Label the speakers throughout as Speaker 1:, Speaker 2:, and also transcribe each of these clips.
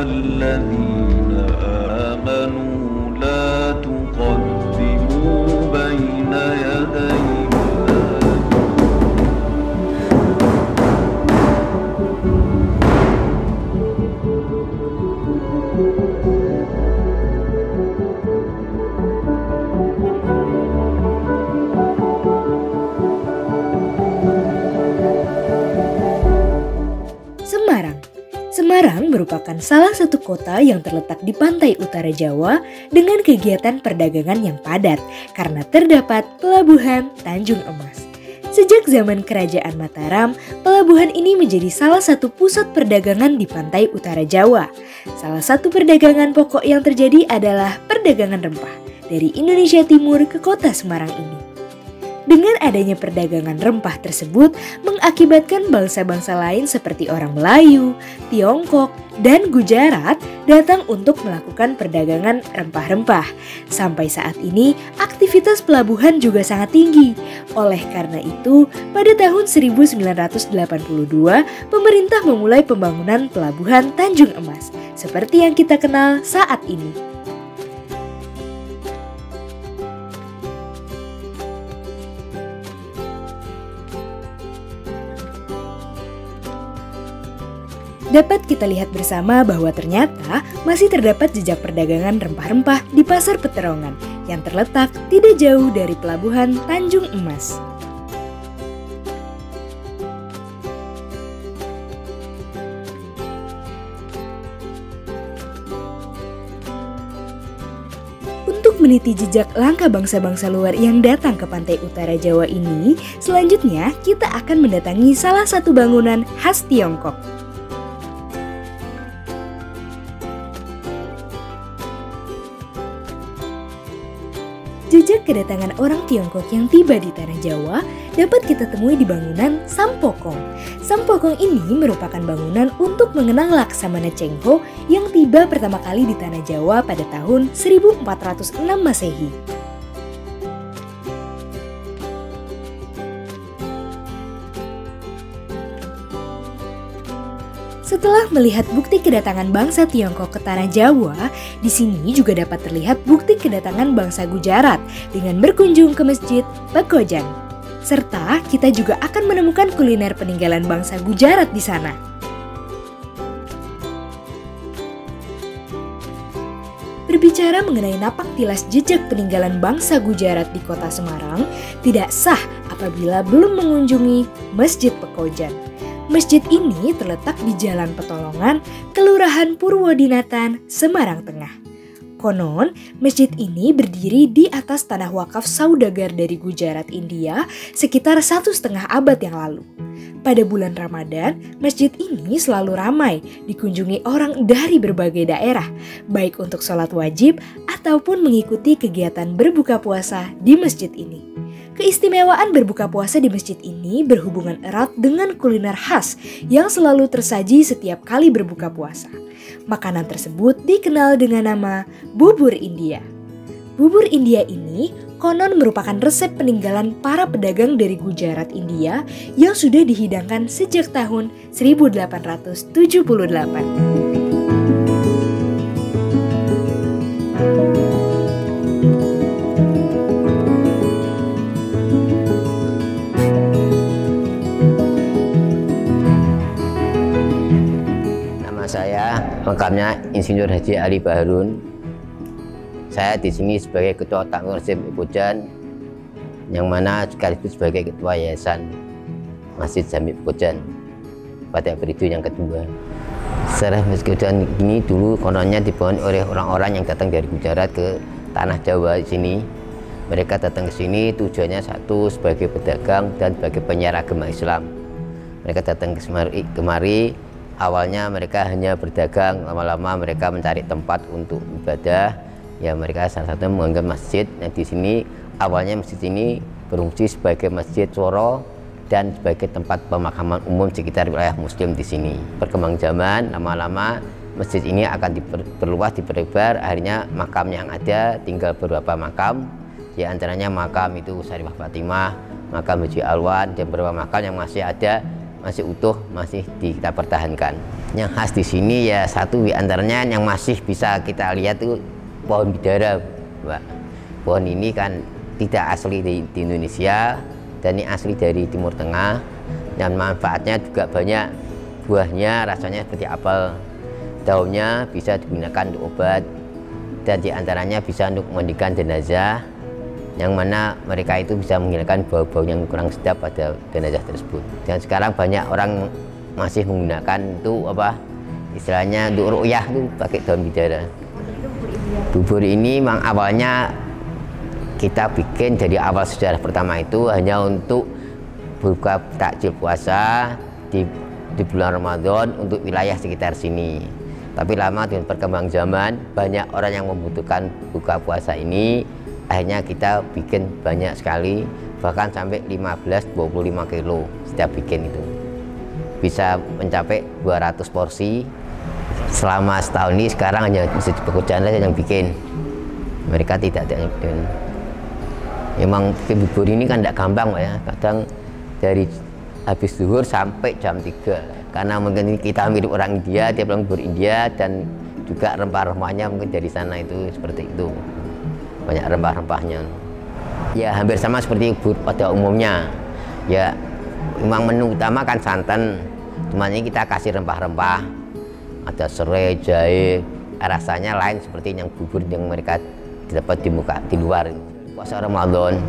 Speaker 1: الذين آمنوا لا تقدموا بين يدي الله.
Speaker 2: Semarang merupakan salah satu kota yang terletak di pantai utara Jawa dengan kegiatan perdagangan yang padat karena terdapat pelabuhan Tanjung Emas. Sejak zaman Kerajaan Mataram, pelabuhan ini menjadi salah satu pusat perdagangan di pantai utara Jawa. Salah satu perdagangan pokok yang terjadi adalah perdagangan rempah dari Indonesia Timur ke kota Semarang ini. Dengan adanya perdagangan rempah tersebut mengakibatkan bangsa-bangsa lain seperti orang Melayu, Tiongkok, dan Gujarat datang untuk melakukan perdagangan rempah-rempah. Sampai saat ini aktivitas pelabuhan juga sangat tinggi. Oleh karena itu, pada tahun 1982 pemerintah memulai pembangunan pelabuhan Tanjung Emas seperti yang kita kenal saat ini. Dapat kita lihat bersama bahwa ternyata masih terdapat jejak perdagangan rempah-rempah di Pasar Peterongan yang terletak tidak jauh dari pelabuhan Tanjung Emas. Untuk meniti jejak langkah bangsa-bangsa luar yang datang ke pantai utara Jawa ini, selanjutnya kita akan mendatangi salah satu bangunan khas Tiongkok. Jejak kedatangan orang Tiongkok yang tiba di tanah Jawa dapat kita temui di bangunan Sampokong. Sampokong ini merupakan bangunan untuk mengenang Laksamana Cheng Ho yang tiba pertama kali di tanah Jawa pada tahun 1406 Masehi. Setelah melihat bukti kedatangan bangsa Tiongkok ke tanah Jawa, di sini juga dapat terlihat bukti kedatangan bangsa Gujarat dengan berkunjung ke Masjid Pekojan. Serta kita juga akan menemukan kuliner peninggalan bangsa Gujarat di sana. Berbicara mengenai napak tilas jejak peninggalan bangsa Gujarat di kota Semarang, tidak sah apabila belum mengunjungi Masjid Pekojan. Masjid ini terletak di Jalan Petolongan, Kelurahan Purwodinatan, Semarang Tengah. Konon, masjid ini berdiri di atas tanah wakaf saudagar dari Gujarat, India sekitar 1,5 abad yang lalu. Pada bulan Ramadan, masjid ini selalu ramai dikunjungi orang dari berbagai daerah, baik untuk sholat wajib ataupun mengikuti kegiatan berbuka puasa di masjid ini. Keistimewaan berbuka puasa di masjid ini berhubungan erat dengan kuliner khas yang selalu tersaji setiap kali berbuka puasa. Makanan tersebut dikenal dengan nama bubur India. Bubur India ini konon merupakan resep peninggalan para pedagang dari Gujarat, India yang sudah dihidangkan sejak tahun 1878.
Speaker 3: Saya lengkapnya Insinyur Haji Ali Baharun. Saya di sini sebagai Ketua Takmir Masjid Pekojan, yang mana sekaligus sebagai Ketua Yayasan. Masjid Jami Pekojan pada periode yang kedua. Sejarah Masjid Pekojan ini dulu kononnya dibangun oleh orang-orang yang datang dari Gujarat ke tanah Jawa sini. Mereka datang ke sini tujuannya satu, sebagai pedagang dan sebagai penyiar agama Islam. Mereka datang ke kemari, awalnya mereka hanya berdagang, lama-lama mereka mencari tempat untuk ibadah. Ya, mereka salah satu menganggap masjid. Nah, di sini awalnya masjid ini berfungsi sebagai masjid suro dan sebagai tempat pemakaman umum sekitar wilayah Muslim di sini. Berkembang zaman, lama-lama masjid ini akan diperluas, diperlebar. Akhirnya makam yang ada tinggal beberapa makam. Di antaranya makam itu Syarifah Fatimah, makam Haji Alwan, dan beberapa makam yang masih ada, masih utuh, masih kita pertahankan. Yang khas di sini ya satu di antaranya yang masih bisa kita lihat itu pohon bidara, Mbak. Pohon ini kan tidak asli di Indonesia dan ini asli dari Timur Tengah, dan manfaatnya juga banyak. Buahnya rasanya seperti apel, daunnya bisa digunakan untuk obat, dan di antaranya bisa untuk memandikan jenazah, yang mana mereka itu bisa menghilangkan bau-bau yang kurang sedap pada jenazah tersebut. Dan sekarang banyak orang masih menggunakan itu apa istilahnya untuk ru'yah itu pakai daun bidara. Bubur ini memang awalnya kita bikin dari awal sejarah pertama itu hanya untuk buka takjil puasa di bulan Ramadan untuk wilayah sekitar sini. Tapi lama dengan perkembangan zaman banyak orang yang membutuhkan buka puasa ini. Akhirnya kita bikin banyak sekali, bahkan sampai 15-25 kilo setiap bikin itu. Bisa mencapai 200 porsi. Selama setahun ini sekarang hanya Masjid Pekojan saja yang bikin. Mereka tidak ada yang bikin. Emang bikin bubur ini kan tidak gampang, Pak, ya. Kadang dari habis zuhur sampai jam 3. Karena mungkin kita mirip orang India, dia bilang bubur India, dan juga rempah-rempahnya mungkin dari sana itu seperti itu. Banyak rempah-rempahnya. Ya hampir sama seperti bubur pada umumnya. Ya memang menu utama kan santan, cuman ini kita kasih rempah-rempah, ada serai, jahe, rasanya lain seperti yang bubur yang mereka dapat di luar. Puasa Ramadan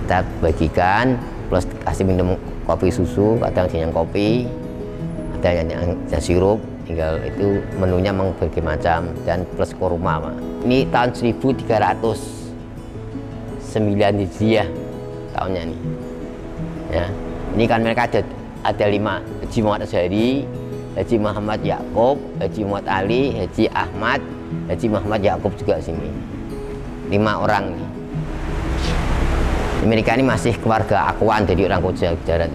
Speaker 3: kita bagikan plus kasih minum kopi susu, kadang yang kopi, ada yang sirup. Tinggal itu menunya memang berbagai macam, dan plus kurma, Pak. Ini tahun 1309 Hijriah tahunnya nih. Ya, ini kan mereka ada 5, Haji Muhammad Asy'ari, Haji Muhammad Yakub, Haji Muhammad Ali, Haji Ahmad, Haji Muhammad Yakub juga sini. 5 orang nih. Mereka ini masih keluarga akuan dari orang Gujarat.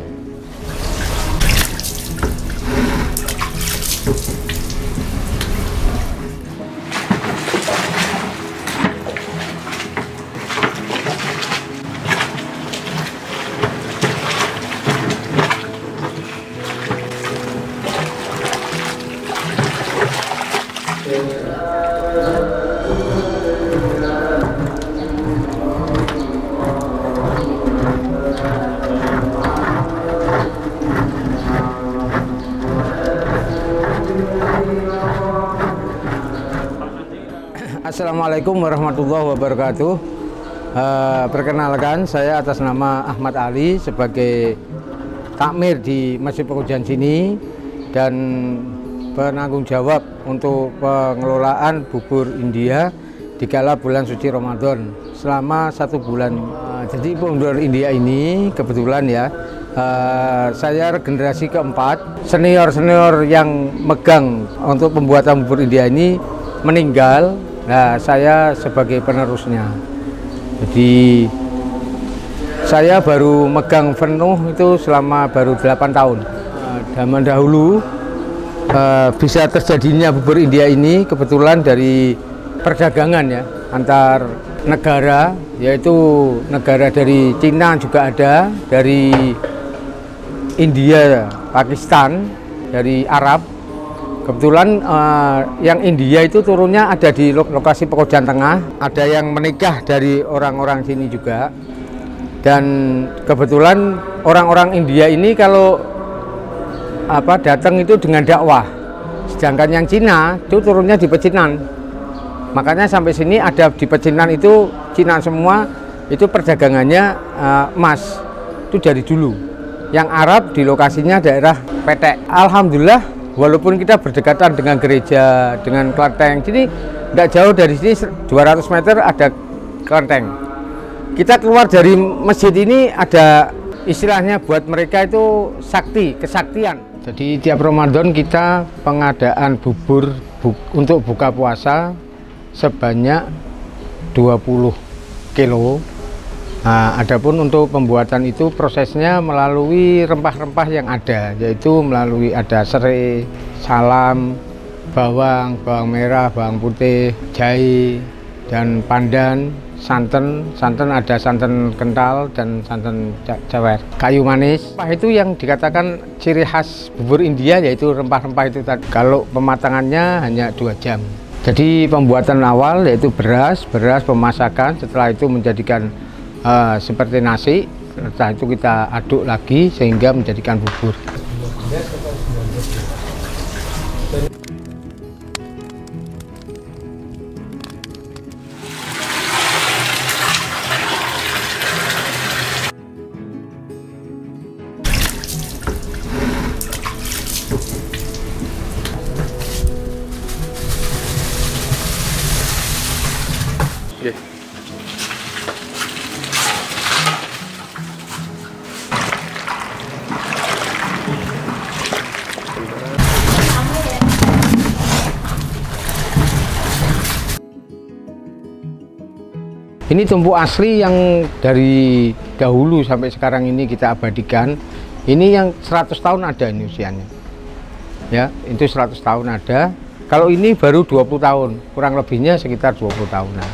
Speaker 4: Assalamualaikum warahmatullahi wabarakatuh. Perkenalkan, saya atas nama Ahmad Ali sebagai takmir di Masjid Pekojan sini dan penanggung jawab untuk pengelolaan bubur India di kala bulan suci Ramadan selama 1 bulan. Jadi bubur India ini kebetulan ya, saya generasi keempat. Senior-senior yang megang untuk pembuatan bubur India ini meninggal. Nah, saya sebagai penerusnya. Jadi saya baru megang penuh itu selama baru 8 tahun. Zaman dahulu bisa terjadinya bubur India ini kebetulan dari perdagangan ya antar negara, yaitu negara dari Cina juga ada, dari India, Pakistan, dari Arab. Kebetulan yang India itu turunnya ada di lokasi Pekojan Tengah, ada yang menikah dari orang-orang sini juga. Dan kebetulan orang-orang India ini kalau datang itu dengan dakwah. Sedangkan yang Cina itu turunnya di Pecinan. Makanya sampai sini ada di Pecinan itu Cina semua, itu perdagangannya emas. Itu dari dulu. yang Arab di lokasinya daerah Petek. Alhamdulillah, walaupun kita berdekatan dengan gereja, dengan kelenteng, jadi tidak jauh dari sini 200 meter ada kelenteng. Kita keluar dari masjid ini ada istilahnya buat mereka itu sakti, kesaktian. Jadi tiap Ramadan kita pengadaan bubur untuk buka puasa sebanyak 20 kilo. Nah, adapun untuk pembuatan itu prosesnya melalui rempah-rempah yang ada, yaitu melalui ada serai, salam, bawang merah, bawang putih, jahe, dan pandan, santan ada santan kental dan santan cewer, kayu manis. Rempah itu yang dikatakan ciri khas bubur India, yaitu rempah-rempah itu tadi. Kalau pematangannya hanya 2 jam. Jadi pembuatan awal yaitu beras pemasakan, setelah itu menjadikan seperti nasi, setelah itu kita aduk lagi sehingga menjadikan bubur. Ini tumpuk asli yang dari dahulu sampai sekarang ini kita abadikan. Ini yang 100 tahun ada ini usianya. Ya, itu 100 tahun ada. Kalau ini baru 20 tahun, kurang lebihnya sekitar 20 tahunan.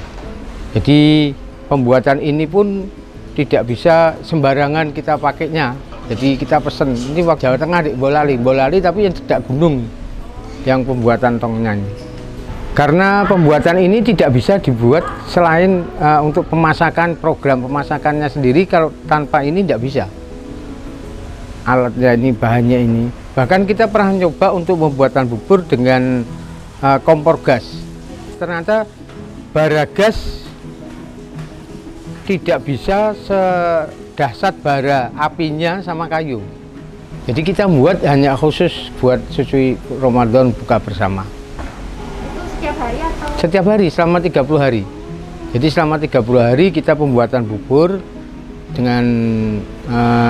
Speaker 4: Jadi pembuatan ini pun tidak bisa sembarangan kita pakainya. Jadi kita pesen, ini waktu Jawa Tengah di Bolali tapi yang tidak gunung yang pembuatan tongnya ini. Karena pembuatan ini tidak bisa dibuat selain untuk pemasakan, program pemasakannya sendiri, kalau tanpa ini tidak bisa. Alatnya ini, bahannya ini. Bahkan kita pernah coba untuk pembuatan bubur dengan kompor gas. Ternyata bara gas tidak bisa sedahsyat bara apinya sama kayu. Jadi kita buat hanya khusus buat susui Ramadan buka bersama.
Speaker 5: Setiap hari atau?
Speaker 4: Setiap hari selama 30 hari. Jadi selama 30 hari kita pembuatan bubur dengan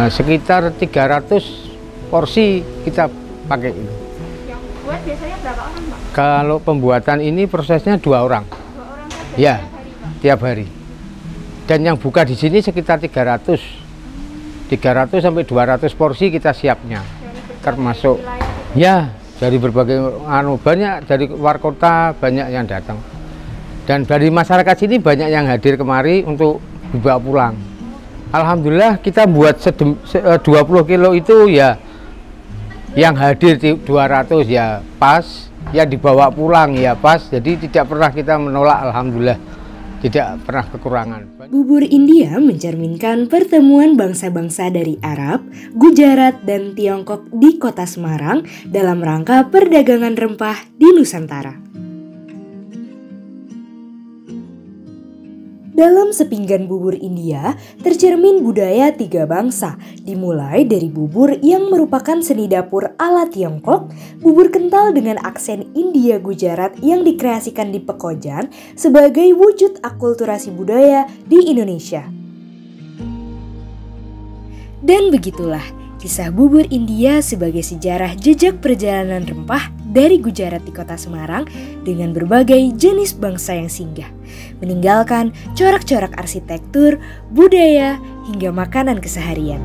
Speaker 4: sekitar 300 porsi kita pakai itu.
Speaker 5: Yang buat biasanya berapa orang, Pak?
Speaker 4: Kalau pembuatan ini prosesnya 2 orang.
Speaker 5: 2 orang saja
Speaker 4: Ya,
Speaker 5: setiap hari, Pak?
Speaker 4: tiap hari. Dan yang buka di sini sekitar 300 sampai 200 porsi kita siapnya. Termasuk ya, dari berbagai banyak dari luar kota banyak yang datang, dan dari masyarakat sini banyak yang hadir kemari untuk dibawa pulang. Alhamdulillah kita buat 20 kilo itu ya, yang hadir 200 ya pas, yang dibawa pulang ya pas, jadi tidak pernah kita menolak. Alhamdulillah tidak pernah kekurangan.
Speaker 2: Bubur India mencerminkan pertemuan bangsa-bangsa dari Arab, Gujarat, dan Tiongkok di kota Semarang dalam rangka perdagangan rempah di Nusantara. Dalam sepinggan bubur India, tercermin budaya 3 bangsa, dimulai dari bubur yang merupakan seni dapur ala Tiongkok, bubur kental dengan aksen India Gujarat yang dikreasikan di Pekojan sebagai wujud akulturasi budaya di Indonesia. Dan begitulah kisah bubur India sebagai sejarah jejak perjalanan rempah dari Gujarat di kota Semarang dengan berbagai jenis bangsa yang singgah, meninggalkan corak-corak arsitektur, budaya, hingga makanan keseharian.